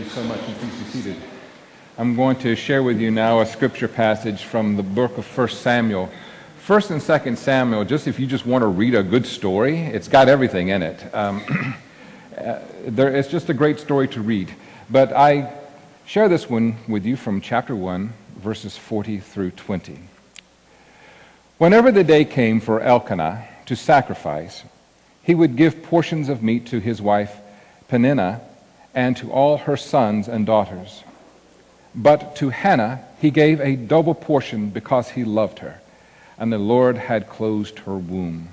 so much, and please be seated. I'm going to share with you now a scripture passage from the book of 1 Samuel. 1 and 2 Samuel, just if you just want to read a good story, it's got everything in it. It's just a great story to read. But I share this one with you from chapter 1, verses 40 through 20. Whenever the day came for Elkanah to sacrifice, he would give portions of meat to his wife Peninnah and to all her sons and daughters. But to Hannah he gave a double portion because he loved her, and the Lord had closed her womb.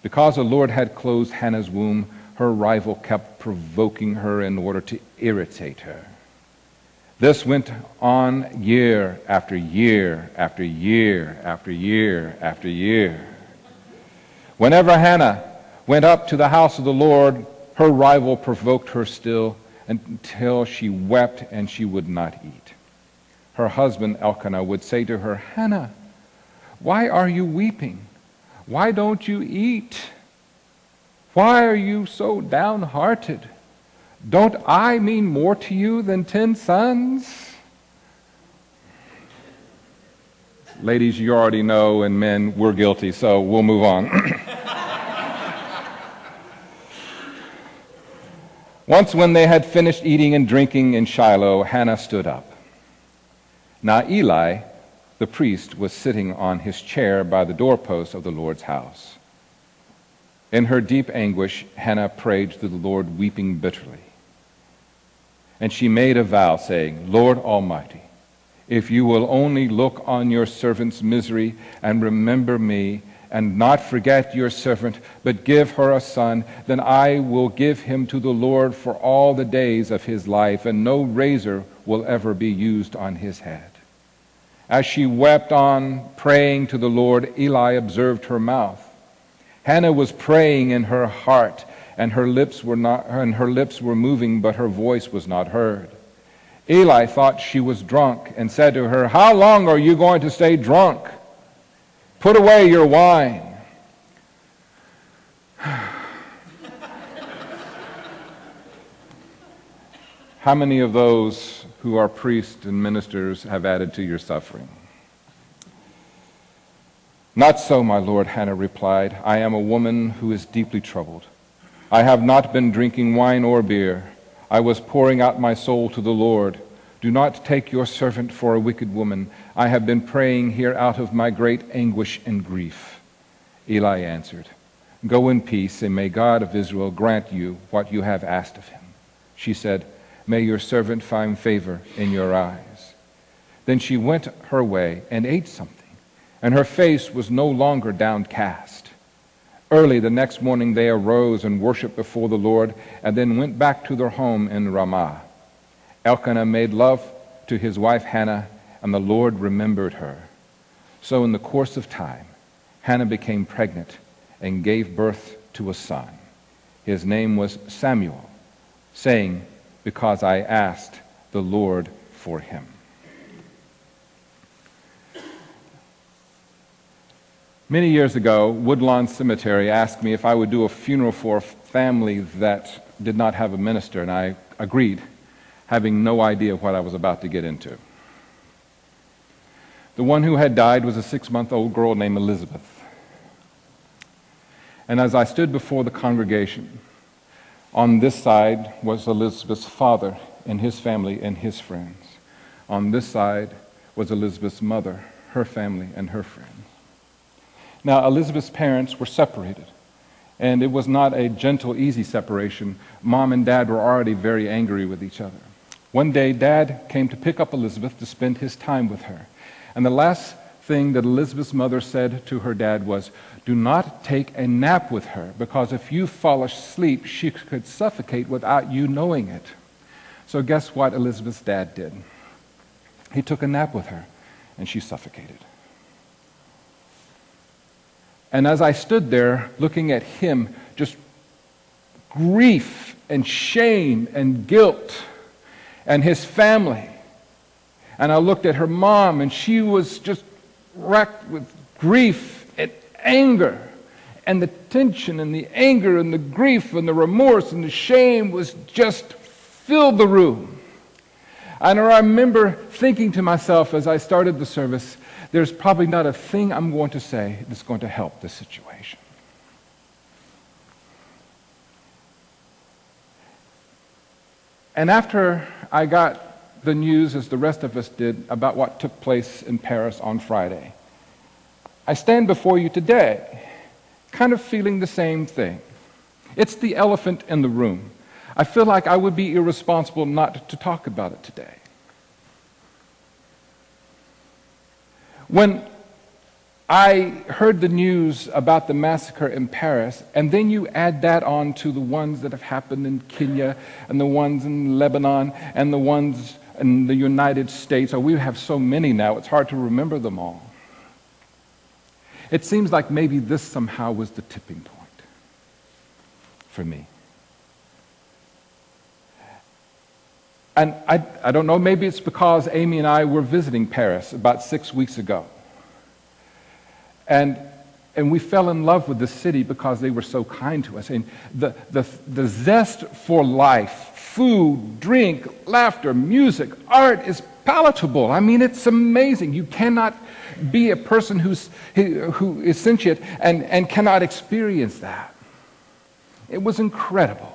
Because the Lord had closed Hannah's womb, her rival kept provoking her in order to irritate her. This went on year after year after year after year after year. Whenever Hannah went up to the house of the Lord, her rival provoked her still until she wept and she would not eat. Her husband Elkanah would say to her, "Hannah, why are you weeping? Why don't you eat? Why are you so downhearted? Don't I mean more to you than 10 sons?" Ladies, you already know, and men, we're guilty, so we'll move on. Once when they had finished eating and drinking in Shiloh, Hannah stood up. Now Eli, the priest, was sitting on his chair by the doorpost of the Lord's house. In her deep anguish, Hannah prayed to the Lord, weeping bitterly. And she made a vow, saying, "Lord Almighty, if you will only look on your servant's misery and remember me, and not forget your servant, but give her a son, then I will give him to the Lord for all the days of his life, and no razor will ever be used on his head." As she wept on, praying to the Lord, Eli observed her mouth. Hannah was praying in her heart, and her lips were moving, but her voice was not heard. Eli thought she was drunk and said to her, "How long are you going to stay drunk? Put away your wine." How many of those who are priests and ministers have added to your suffering? "Not so, my lord," Hannah replied. "I am a woman who is deeply troubled. I have not been drinking wine or beer. I was pouring out my soul to the Lord. Do not take your servant for a wicked woman. I have been praying here out of my great anguish and grief." Eli answered, "Go in peace, and may God of Israel grant you what you have asked of him." She said, "May your servant find favor in your eyes." Then she went her way and ate something, and her face was no longer downcast. Early the next morning they arose and worshiped before the Lord, and then went back to their home in Ramah. Elkanah made love to his wife Hannah, and the Lord remembered her. So in the course of time, Hannah became pregnant and gave birth to a son. His name was Samuel, saying, "Because I asked the Lord for him." Many years ago, Woodlawn Cemetery asked me if I would do a funeral for a family that did not have a minister, and I agreed, having no idea what I was about to get into. The one who had died was a 6-month-old girl named Elizabeth. And as I stood before the congregation, on this side was Elizabeth's father and his family and his friends. On this side was Elizabeth's mother, her family, and her friends. Now, Elizabeth's parents were separated, and it was not a gentle, easy separation. Mom and Dad were already very angry with each other. One day, Dad came to pick up Elizabeth to spend his time with her. And the last thing that Elizabeth's mother said to her dad was, "Do not take a nap with her, because if you fall asleep, she could suffocate without you knowing it." So guess what Elizabeth's dad did? He took a nap with her, and she suffocated. And as I stood there looking at him, just grief and shame and guilt, and his family. And I looked at her mom, and she was just wrecked with grief and anger. And the tension and the anger and the grief and the remorse and the shame was just filled the room. And I remember thinking to myself as I started the service, there's probably not a thing I'm going to say that's going to help this situation. And after I got the news, as the rest of us did, about what took place in Paris on Friday, I stand before you today kind of feeling the same thing. It's the elephant in the room. I feel like I would be irresponsible not to talk about it today. When I heard the news about the massacre in Paris, and then you add that on to the ones that have happened in Kenya, and the ones in Lebanon, and the ones in the United States, we have so many now, it's hard to remember them all. It seems like maybe this somehow was the tipping point for me. And I don't know, maybe it's because Amy and I were visiting Paris about 6 weeks ago. And we fell in love with the city because they were so kind to us. And the zest for life, food, drink, laughter, music, art is palatable. I mean, it's amazing. You cannot be a person who is sentient and cannot experience that. It was incredible.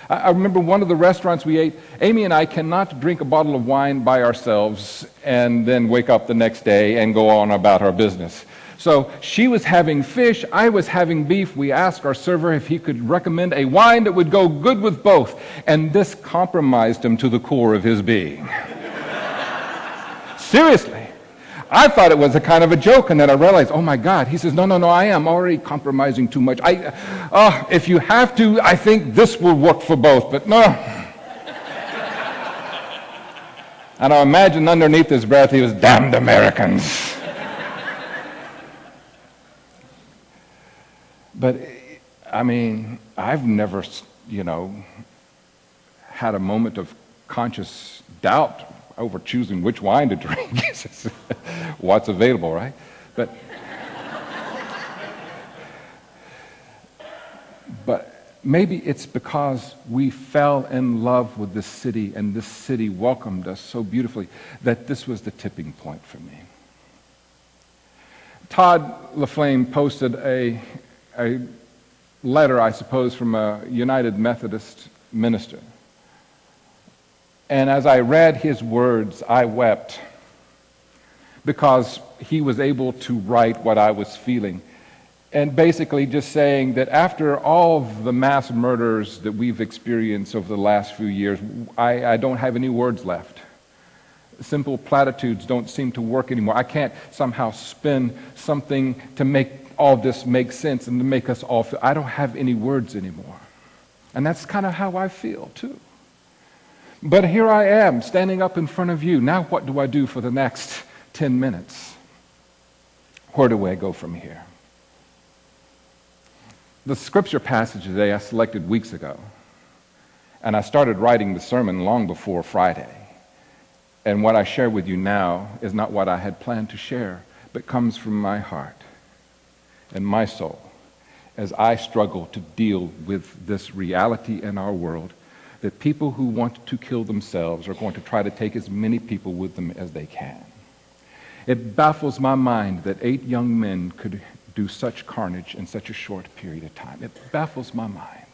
I remember one of the restaurants we ate, Amy and I cannot drink a bottle of wine by ourselves and then wake up the next day and go on about our business. So she was having fish, I was having beef. We asked our server if he could recommend a wine that would go good with both. And this compromised him to the core of his being. Seriously. I thought it was a kind of a joke, and then I realized, oh my God. He says, no, I am already compromising too much. If you have to, I think this will work for both, but no. And I imagine underneath his breath he was, damned Americans. But, I mean, I've never, had a moment of conscious doubt over choosing which wine to drink. What's available, right? But maybe it's because we fell in love with this city, and this city welcomed us so beautifully, that this was the tipping point for me. Todd LaFlame posted a letter, I suppose, from a United Methodist minister. And as I read his words, I wept, because he was able to write what I was feeling. And basically just saying that after all of the mass murders that we've experienced over the last few years, I don't have any words left. Simple platitudes don't seem to work anymore. I can't somehow spin something to make all this make sense and to make us all feel. I don't have any words anymore. And that's kind of how I feel too. But here I am, standing up in front of you. Now what do I do for the next 10 minutes? Where do I go from here? The scripture passage today I selected weeks ago, and I started writing the sermon long before Friday. And what I share with you now is not what I had planned to share, but comes from my heart and my soul as I struggle to deal with this reality in our world, that people who want to kill themselves are going to try to take as many people with them as they can. It baffles my mind that 8 young men could do such carnage in such a short period of time. It baffles my mind.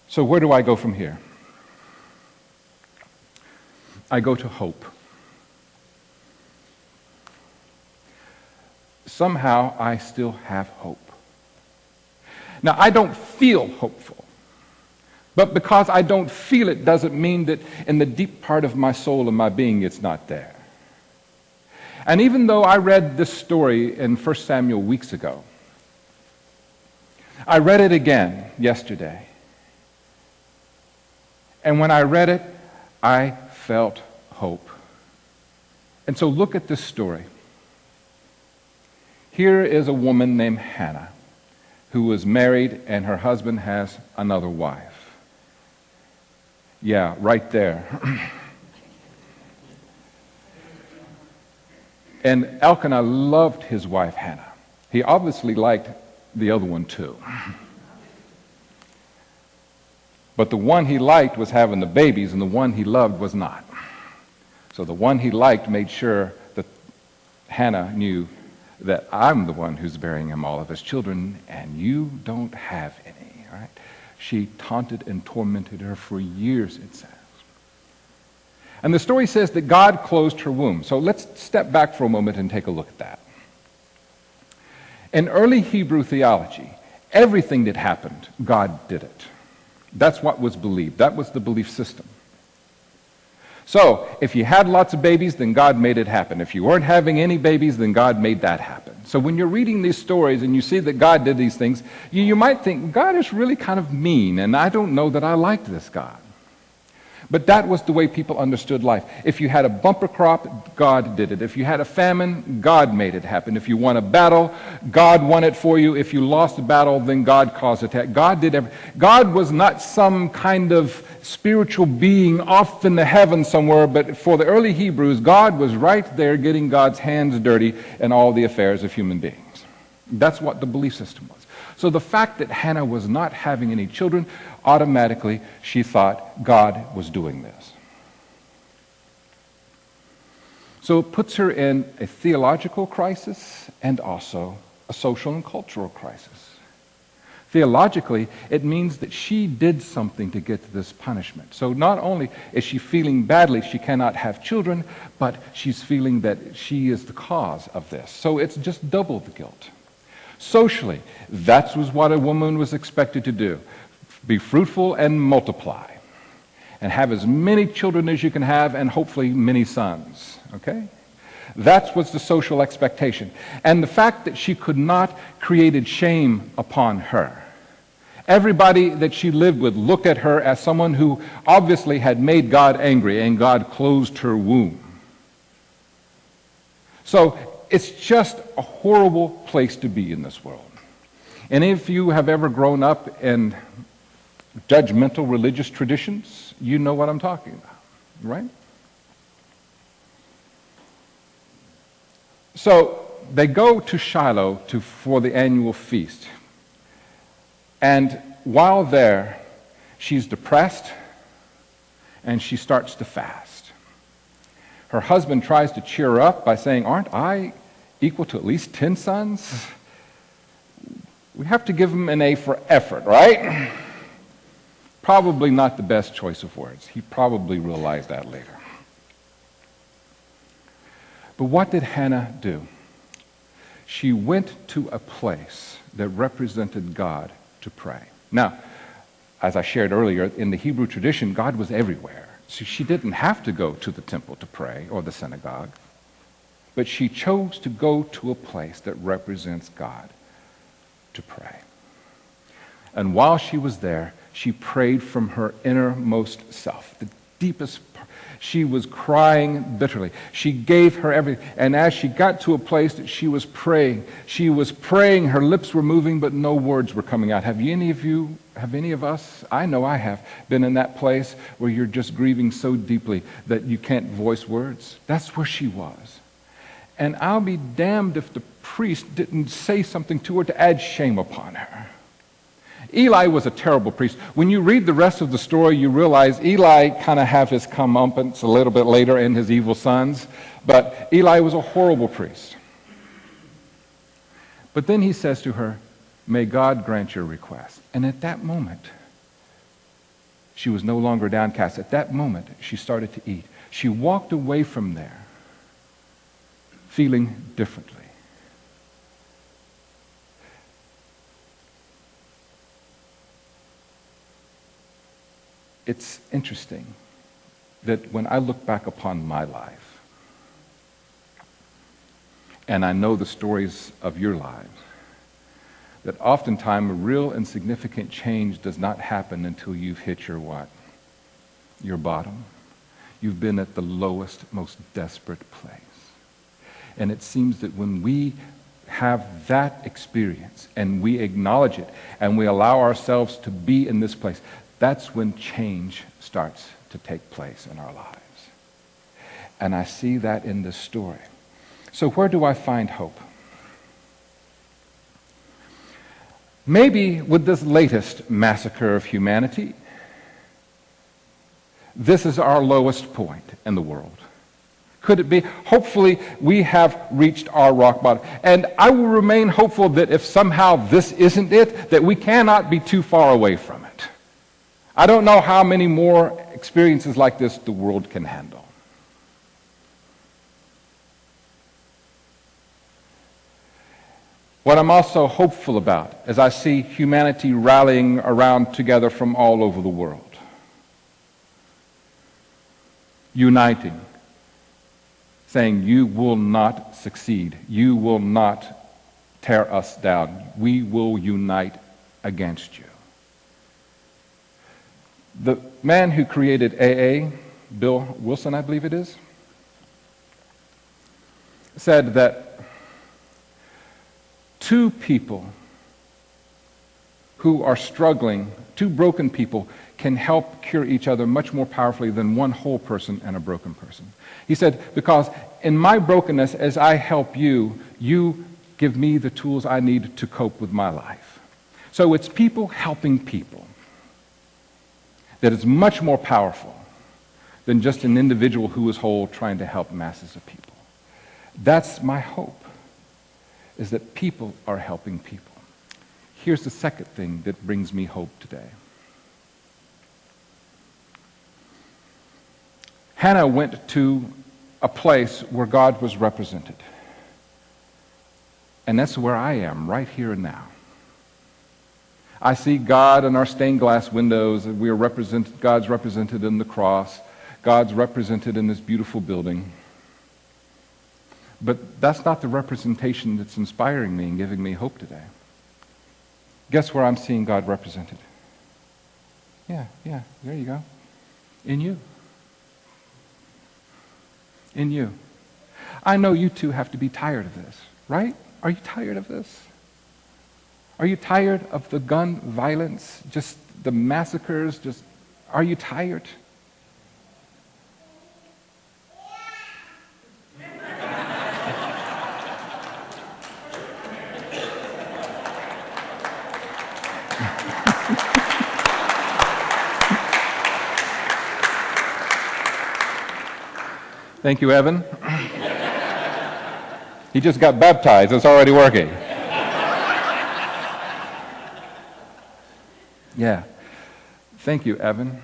So where do I go from here? I go to hope. Somehow I still have hope. Now, I don't feel hopeful, but because I don't feel it doesn't mean that in the deep part of my soul and my being it's not there. And even though I read this story in 1 Samuel weeks ago, I read it again yesterday. And when I read it, I felt hope. And so look at this story. Here is a woman named Hannah, who was married and her husband has another wife. Yeah, right there. And Elkanah loved his wife Hannah. He obviously liked the other one too. But the one he liked was having the babies, and the one he loved was not. So the one he liked made sure that Hannah knew that I'm the one who's bearing him all of his children, and you don't have any. All right? She taunted and tormented her for years, it says. And the story says that God closed her womb. So let's step back for a moment and take a look at that. In early Hebrew theology, everything that happened, God did it. That's what was believed. That was the belief system. So, if you had lots of babies, then God made it happen. If you weren't having any babies, then God made that happen. So when you're reading these stories and you see that God did these things, you might think, God is really kind of mean, and I don't know that I liked this God. But that was the way people understood life. If you had a bumper crop, God did it. If you had a famine, God made it happen. If you won a battle, God won it for you. If you lost a battle, then God caused it to happen. God did everything. God was not some kind of spiritual being off in the heavens somewhere, but for the early Hebrews, God was right there getting God's hands dirty in all the affairs of human beings. That's what the belief system was. So the fact that Hannah was not having any children, automatically she thought God was doing this. So it puts her in a theological crisis and also a social and cultural crisis. Theologically, it means that she did something to get to this punishment. So not only is she feeling badly she cannot have children, but she's feeling that she is the cause of this. So it's just double the guilt. Socially, that was what a woman was expected to do. Be fruitful and multiply. And have as many children as you can have, and hopefully many sons. Okay? That was the social expectation. And the fact that she could not created shame upon her. Everybody that she lived with looked at her as someone who obviously had made God angry, and God closed her womb. So it's just a horrible place to be in this world. And if you have ever grown up in judgmental religious traditions, you know what I'm talking about, right? So they go to Shiloh for the annual feast. And while there, she's depressed and she starts to fast. Her husband tries to cheer her up by saying, aren't I equal to at least 10 sons? We have to give him an A for effort, right? Probably not the best choice of words. He probably realized that later. But what did Hannah do? She went to a place that represented God to pray. Now, as I shared earlier, in the Hebrew tradition, God was everywhere. So she didn't have to go to the temple to pray or the synagogue, but she chose to go to a place that represents God to pray. And while she was there, she prayed from her innermost self, the deepest part. She was crying bitterly. She gave her everything. And as she got to a place that she was praying, her lips were moving, but no words were coming out. Have any of us, I know I have, been in that place where you're just grieving so deeply that you can't voice words? That's where she was. And I'll be damned if the priest didn't say something to her to add shame upon her. Eli was a terrible priest. When you read the rest of the story, you realize Eli kind of have his comeuppance a little bit later in his evil sons, but Eli was a horrible priest. But then he says to her, may God grant your request. And at that moment, she was no longer downcast. At that moment, she started to eat. She walked away from there feeling differently. It's interesting that when I look back upon my life, and I know the stories of your lives, that oftentimes a real and significant change does not happen until you've hit your what? Your bottom. You've been at the lowest, most desperate place. And it seems that when we have that experience and we acknowledge it and we allow ourselves to be in this place, that's when change starts to take place in our lives. And I see that in this story. So where do I find hope? Maybe with this latest massacre of humanity, this is our lowest point in the world? Could it be? Hopefully, we have reached our rock bottom. And I will remain hopeful that if somehow this isn't it, that we cannot be too far away from it. I don't know how many more experiences like this the world can handle. What I'm also hopeful about as I see humanity rallying around together from all over the world, uniting, saying, you will not succeed. You will not tear us down. We will unite against you. The man who created AA, Bill Wilson, I believe it is, said that two people who are struggling, two broken people, can help cure each other much more powerfully than one whole person and a broken person. He said, because in my brokenness, as I help you, you give me the tools I need to cope with my life. So it's people helping people that is much more powerful than just an individual who is whole trying to help masses of people. That's my hope, is that people are helping people. Here's the second thing that brings me hope today. Hannah went to a place where God was represented. And that's where I am, right here and now. I see God in our stained glass windows. God's represented in the cross. God's represented in this beautiful building. But that's not the representation that's inspiring me and giving me hope today. Guess where I'm seeing God represented? Yeah, there you go. In you. In you. I know you two have to be tired of this, right? Are you tired of this? Are you tired of the gun violence, just the massacres, are you tired? Thank you, Evan. He just got baptized. It's already working. Yeah. Thank you, Evan.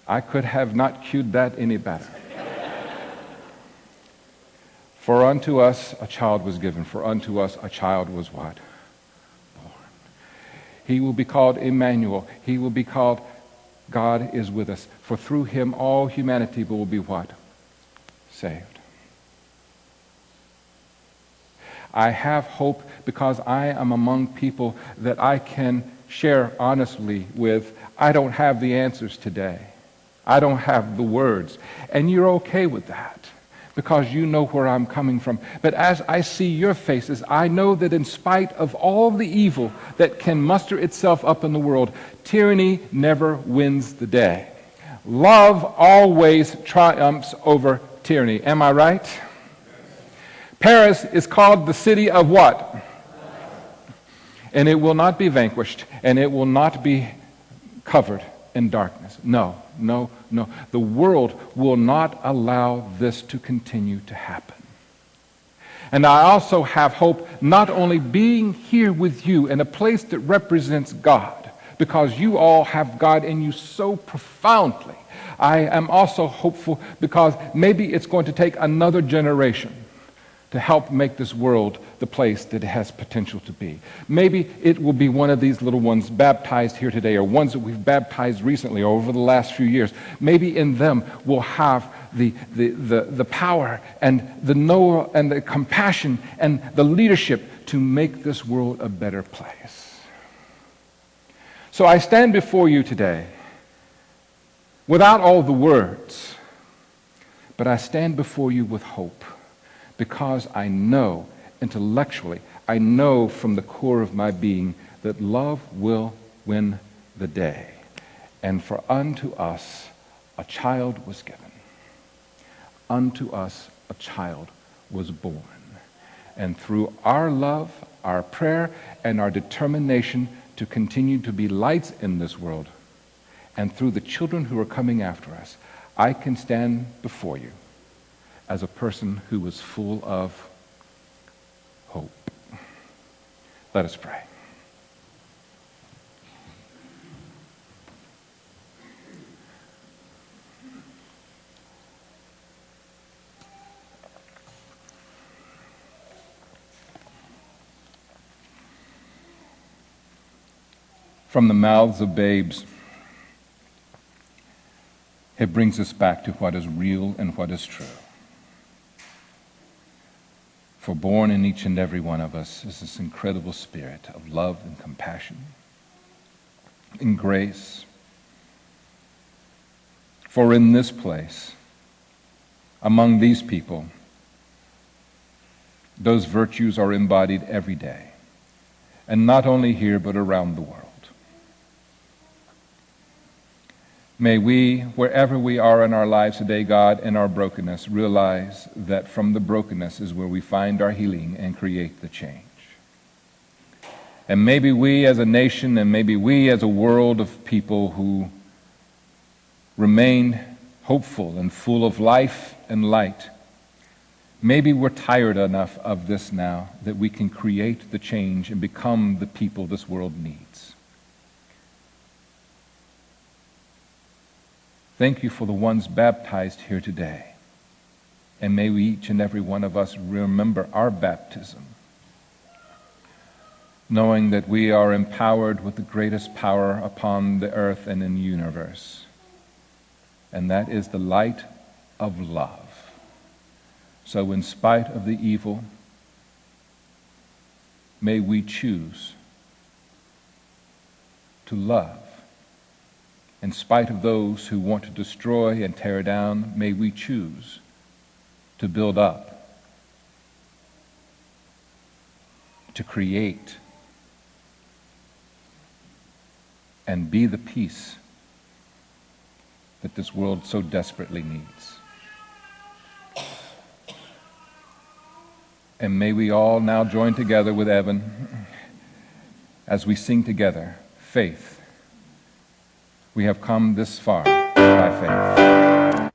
I could have not cued that any better. For unto us a child was given. For unto us a child was what? Born. He will be called Emmanuel. He will be called God is with us. For through him all humanity will be what? Saved. I have hope because I am among people that I can share honestly with. I don't have the answers today. I don't have the words. And you're okay with that because you know where I'm coming from. But as I see your faces, I know that in spite of all the evil that can muster itself up in the world, tyranny never wins the day. Love always triumphs over tyranny. Am I right? Paris is called the city of what? And it will not be vanquished, and it will not be covered in darkness. No. The world will not allow this to continue to happen. And I also have hope not only being here with you in a place that represents God, because you all have God in you so profoundly. I am also hopeful because maybe it's going to take another generation to help make this world the place that it has potential to be. Maybe it will be one of these little ones baptized here today, or ones that we've baptized recently or over the last few years. Maybe in them we'll have the power and the know and the compassion and the leadership to make this world a better place. So I stand before you today without all the words, but I stand before you with hope. Because I know intellectually, I know from the core of my being that love will win the day. And for unto us a child was given. Unto us a child was born. And through our love, our prayer, and our determination to continue to be lights in this world, and through the children who are coming after us, I can stand before you as a person who is full of hope. Let us pray. From the mouths of babes, it brings us back to what is real and what is true. For born in each and every one of us is this incredible spirit of love and compassion and grace. For in this place, among these people, those virtues are embodied every day, and not only here but around the world. May we, wherever we are in our lives today, God, in our brokenness, realize that from the brokenness is where we find our healing and create the change. And maybe we as a nation, and maybe we as a world of people who remain hopeful and full of life and light, maybe we're tired enough of this now that we can create the change and become the people this world needs. Thank you for the ones baptized here today. And may we, each and every one of us, remember our baptism, knowing that we are empowered with the greatest power upon the earth and in the universe. And that is the light of love. So in spite of the evil, may we choose to love. In spite of those who want to destroy and tear down, may we choose to build up, to create, and be the peace that this world so desperately needs. And may we all now join together with Evan as we sing together, Faith. We have come this far by faith.